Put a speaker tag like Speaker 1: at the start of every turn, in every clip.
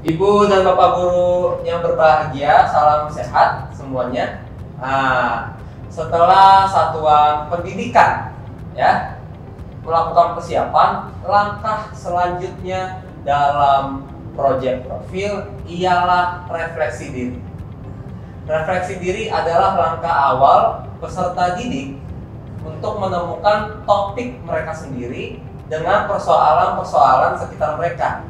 Speaker 1: Ibu dan Bapak guru yang berbahagia, salam sehat semuanya. Nah, setelah satuan pendidikan ya melakukan persiapan, langkah selanjutnya dalam proyek profil ialah refleksi diri. Refleksi diri adalah langkah awal peserta didik untuk menemukan topik mereka sendiri dengan persoalan-persoalan sekitar mereka.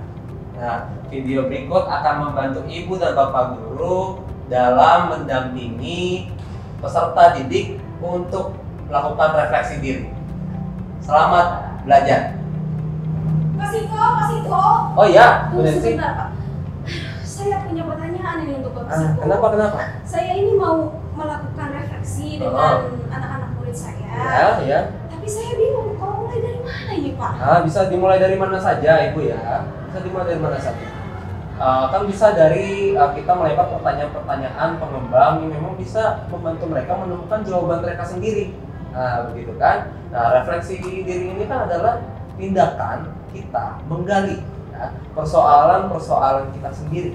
Speaker 1: Nah, video berikut akan membantu Ibu dan Bapak guru dalam mendampingi peserta didik untuk melakukan refleksi diri. Selamat belajar.
Speaker 2: Mas Iko.
Speaker 1: Oh iya,
Speaker 2: Tunggu
Speaker 1: Bu Nancy.
Speaker 2: sebentar, Pak. Saya punya pertanyaan ini untuk Bapak Iko.
Speaker 1: Kenapa?
Speaker 2: Saya ini mau melakukan refleksi dengan anak-anak murid saya.
Speaker 1: Ya.
Speaker 2: Tapi saya bingung, mau mulai dari mana ini, Pak?
Speaker 1: Bisa dimulai dari mana saja, Ibu ya. Bisa dimulai dari mana saja. Kan bisa dari kita melempar pertanyaan-pertanyaan pengembang yang memang bisa membantu mereka menemukan jawaban mereka sendiri. Nah, begitu kan? Nah, refleksi diri ini kan adalah tindakan kita menggali ya, persoalan-persoalan kita sendiri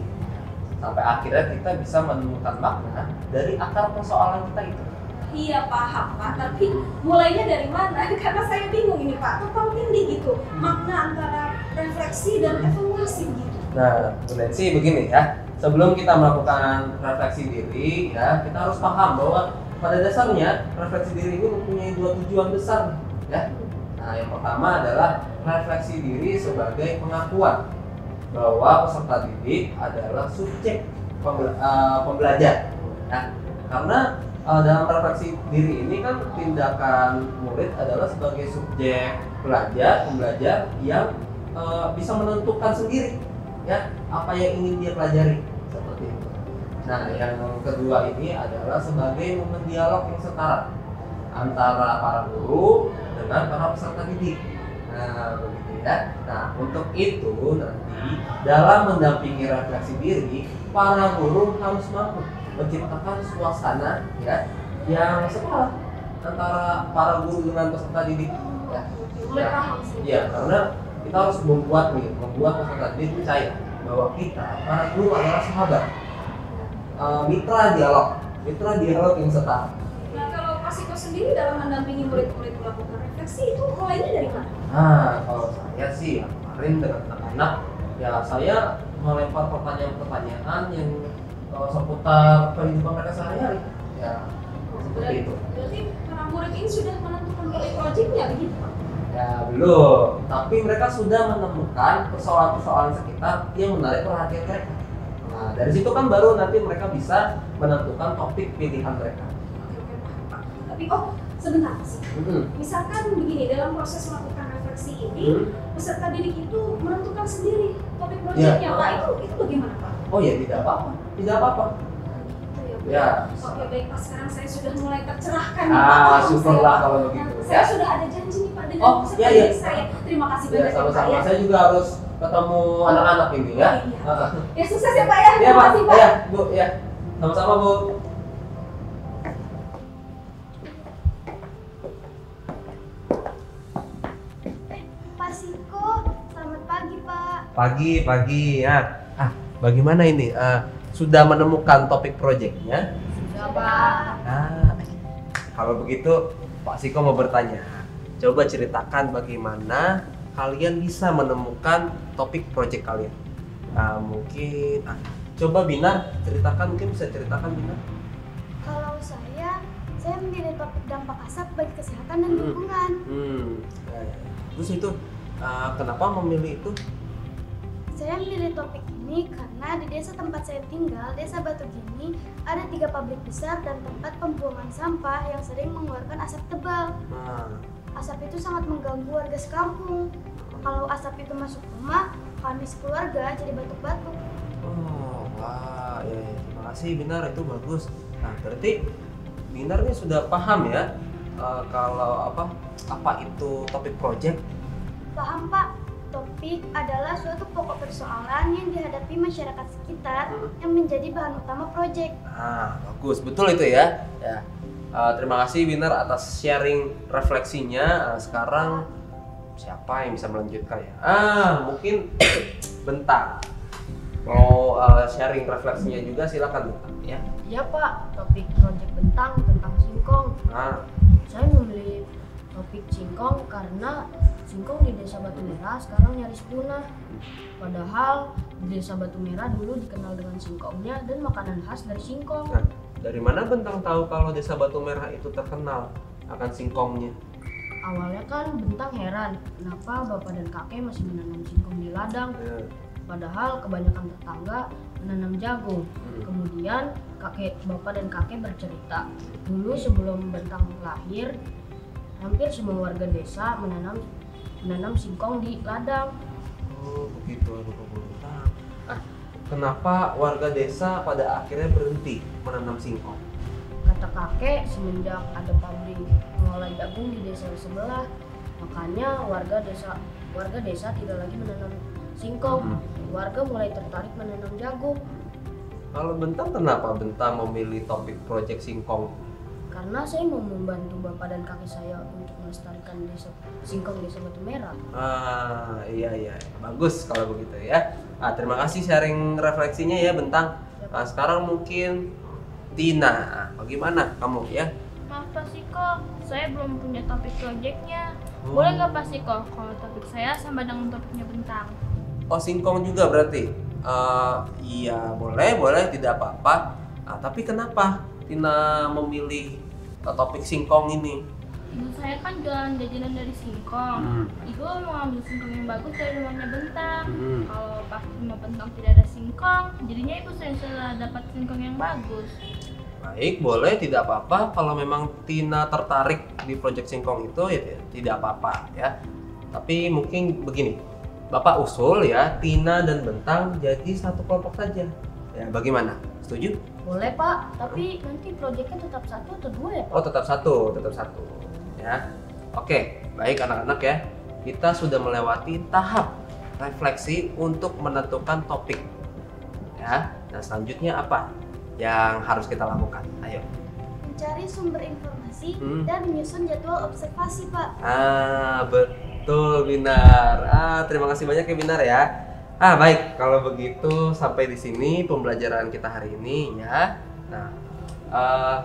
Speaker 1: sampai akhirnya kita bisa menemukan makna dari akar persoalan kita itu.
Speaker 2: Iya, paham, Pak. Tapi mulainya dari mana? Karena saya bingung ini, Pak. Tumpang tindih gitu. Makna antara refleksi dan evaluasi gitu.
Speaker 1: Nah, Bu Nancy begini ya. Sebelum kita melakukan refleksi diri, ya kita harus paham bahwa pada dasarnya refleksi diri ini mempunyai dua tujuan besar, ya. Nah, yang pertama adalah refleksi diri sebagai pengakuan bahwa peserta didik adalah subjek pembelajar. Nah, karena dalam refleksi diri ini kan tindakan murid adalah sebagai subjek pembelajar yang bisa menentukan sendiri ya apa yang ingin dia pelajari seperti itu. Nah, yang kedua ini adalah sebagai momen dialog yang setara antara para guru dengan para peserta didik. Nah, begitu ya. Nah, untuk itu nanti dalam mendampingi refleksi diri, para guru harus mampu menciptakan suasana ya yang setara antara para guru dengan peserta didik. Ya,
Speaker 2: Mulai paham sih.
Speaker 1: ya karena kita harus membuat peserta didik percaya bahwa kita para guru adalah sahabat, mitra dialog yang setara.
Speaker 2: Nah, kalau Mas Iko sendiri dalam mendampingi murid-murid melakukan refleksi itu mulainya dari mana?
Speaker 1: Nah, kalau saya sih kemarin dengan anak-anak ya saya melempar pertanyaan-pertanyaan yang seputar kehidupan mereka sehari-hari. Ya, seperti itu.
Speaker 2: Berarti para murid ini sudah menentukan proyeknya begitu, Pak?
Speaker 1: Ya belum, tapi mereka sudah menemukan persoalan-persoalan sekitar yang menarik perhatian mereka. Nah, dari situ kan baru nanti mereka bisa menentukan topik pilihan mereka.
Speaker 2: Oke, paham, Pak. Tapi sebentar sih. Misalkan begini, dalam proses melakukan refleksi ini, peserta didik itu menentukan sendiri topik proyeknya,
Speaker 1: Ya.
Speaker 2: Pak. Itu bagaimana, Pak?
Speaker 1: Oh ya, tidak apa-apa. Ya.
Speaker 2: Oke, baik, Pak. Sekarang saya sudah mulai tercerahkan nih, Pak. Paham
Speaker 1: Syukurlah
Speaker 2: saya, Pak.
Speaker 1: kalau begitu.
Speaker 2: Saya sudah ada janji nih, Pak, dengan peserta
Speaker 1: iya.
Speaker 2: didik saya. Terima kasih
Speaker 1: Ya,
Speaker 2: banyak ya, Pak.
Speaker 1: sama-sama.
Speaker 2: Ya.
Speaker 1: Saya juga harus ketemu anak-anak ini ya.
Speaker 2: Iya. Ya, sukses ya, Pak ya.
Speaker 1: Iya,
Speaker 2: Terima
Speaker 1: Pak.
Speaker 2: kasih, Pak.
Speaker 1: Ya, Bu, ya. Sama-sama, Bu.
Speaker 3: Pak Siko, selamat pagi Pak.
Speaker 1: Pagi ya. Bagaimana ini? Sudah menemukan topik proyeknya?
Speaker 3: Sudah Pak.
Speaker 1: Kalau begitu Pak Siko mau bertanya. Coba ceritakan bagaimana kalian bisa menemukan topik proyek kalian. Mungkin coba Binar ceritakan, mungkin bisa ceritakan Binar.
Speaker 3: Kalau saya memilih topik dampak asap bagi kesehatan dan lingkungan.
Speaker 1: Terus itu kenapa memilih itu?
Speaker 3: Saya memilih topik ini karena di desa tempat saya tinggal, Desa Batugini, ada 3 pabrik besar dan tempat pembuangan sampah yang sering mengeluarkan asap tebal. Asap itu sangat mengganggu warga sekampung. Kalau asap itu masuk rumah, kami sekeluarga jadi batuk-batuk.
Speaker 1: Ya, terima kasih Binar, itu bagus. Nah, berarti Binar ini sudah paham ya kalau apa itu topik project?
Speaker 3: Paham Pak, topik adalah suatu pokok persoalan yang dihadapi masyarakat sekitar yang menjadi bahan utama proyek.
Speaker 1: Bagus, betul itu ya. Terima kasih Binar atas sharing refleksinya. Sekarang siapa yang bisa melanjutkan ya? Mungkin bentar. Mau sharing refleksinya juga silakan ya.
Speaker 4: Iya Pak, topik proyek bentang tentang singkong.
Speaker 1: Nah,
Speaker 4: Saya memilih topik singkong karena singkong di Desa Batu Merah sekarang nyaris punah. Padahal di Desa Batu Merah dulu dikenal dengan singkongnya dan makanan khas dari singkong.
Speaker 1: nah, dari mana Bentang tahu kalau Desa Batu Merah itu terkenal akan singkongnya?
Speaker 4: Awalnya kan Bentang heran kenapa bapak dan kakek masih menanam singkong di ladang.
Speaker 1: Ya.
Speaker 4: Padahal kebanyakan tetangga menanam jagung. Kemudian bapak dan kakek bercerita, dulu sebelum Bentang lahir, hampir semua warga desa menanam singkong di ladang.
Speaker 1: Oh begitu, aku baru tahu. Kenapa warga desa pada akhirnya berhenti menanam singkong?
Speaker 4: Kata kakek, semenjak ada pabrik mengolah jagung di desa sebelah, makanya warga desa tidak lagi menanam singkong. Warga mulai tertarik menanam jagung.
Speaker 1: Kalau Bentang, kenapa Bentang memilih topik proyek singkong?
Speaker 4: Karena saya mau membantu bapak dan kakek saya untuk melestarikan singkong Desa Batu Merah.
Speaker 1: Iya, bagus kalau begitu ya. Terima kasih sharing refleksinya ya Bentang. Sekarang mungkin Tina, bagaimana kamu ya?
Speaker 5: Maaf Pak Siko, saya belum punya topik proyeknya. Boleh nggak Pak Siko kalau topik saya sama dengan topiknya Bentang?
Speaker 1: Oh singkong juga berarti? Iya boleh tidak apa-apa. Tapi kenapa Tina memilih topik singkong ini?
Speaker 5: Ibu saya kan jualan jajanan dari singkong. Ibu mau ngambil singkong yang bagus dari rumahnya Bentang. Kalau pas rumah Bentang tidak ada singkong, jadinya ibu saya sudah dapat singkong yang bagus.
Speaker 1: Baik, boleh, tidak apa-apa. Kalau memang Tina tertarik di proyek singkong itu ya tidak apa-apa ya. Tapi mungkin begini, Bapak usul ya Tina dan Bentang jadi satu kelompok saja. Ya, bagaimana? Setuju?
Speaker 4: Boleh Pak, tapi nanti proyeknya tetap satu atau dua ya Pak?
Speaker 1: Oh, tetap satu. Ya. Oke, baik anak-anak ya. Kita sudah melewati tahap refleksi untuk menentukan topik. Ya. Nah, selanjutnya apa yang harus kita lakukan? Ayo.
Speaker 3: Mencari sumber informasi dan menyusun jadwal observasi, Pak.
Speaker 1: Betul Binar. Terima kasih banyak ya Binar ya. Baik, kalau begitu sampai di sini pembelajaran kita hari ini ya. Nah,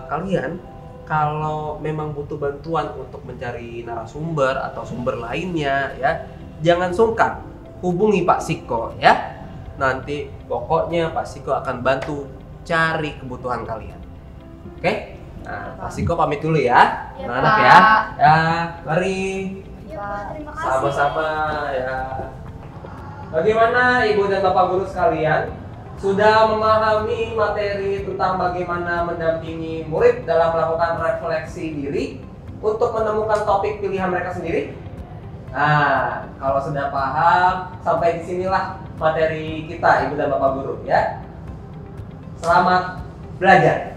Speaker 1: kalian kalau memang butuh bantuan untuk mencari narasumber atau sumber lainnya ya, jangan sungkan hubungi Pak Siko ya. Nanti pokoknya Pak Siko akan bantu cari kebutuhan kalian. Oke? Nah, Pak Siko pamit dulu ya.
Speaker 4: Ya,
Speaker 1: Anak-anak
Speaker 4: Pak.
Speaker 1: ya. Ya, mari.
Speaker 3: Ya, Pak, terima kasih.
Speaker 1: Sama-sama ya. Bagaimana Ibu dan Bapak guru sekalian? Sudah memahami materi tentang bagaimana mendampingi murid dalam melakukan refleksi diri untuk menemukan topik pilihan mereka sendiri? Nah, kalau sudah paham, sampai disinilah materi kita Ibu dan Bapak guru ya. Selamat belajar.